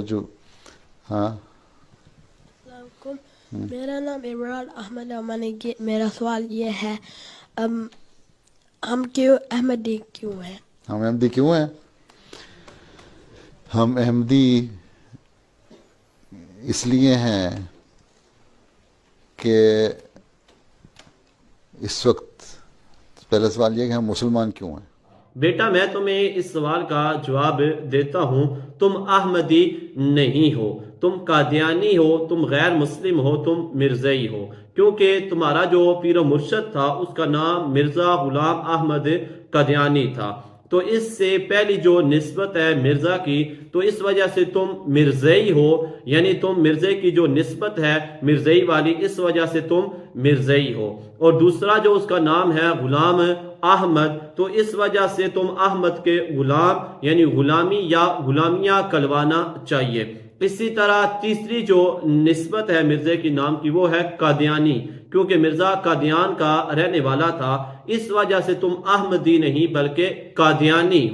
جو ہاں السلام علیکم، میرا نام عمران احمد ہے۔ میرا سوال یہ ہے ہم احمدی کیوں ہیں؟ ہم احمدی کیوں ہیں؟ ہم احمدی اس لیے ہیں کہ اس وقت پہلا سوال یہ کہ ہم مسلمان کیوں ہیں؟ بیٹا میں تمہیں اس سوال کا جواب دیتا ہوں، تم احمدی نہیں ہو، تم قادیانی ہو، تم غیر مسلم ہو، تم مرزائی ہو، کیونکہ تمہارا جو پیر و مرشد تھا اس کا نام مرزا غلام احمد قادیانی تھا، تو اس سے پہلی جو نسبت ہے مرزا کی، تو اس وجہ سے تم مرزائی ہو، یعنی تم مرزے کی جو نسبت ہے مرزائی والی، اس وجہ سے تم مرزائی ہو۔ اور دوسرا جو اس کا نام ہے غلام احمد، تو اس وجہ سے تم احمد کے غلام یعنی غلامی یا غلامیاں کلوانا چاہیے۔ اسی طرح تیسری جو نسبت ہے مرزے کی نام کی وہ ہے قادیانی، کیونکہ مرزا قادیان کا رہنے والا تھا، اس وجہ سے تم احمدی نہیں بلکہ قادیانی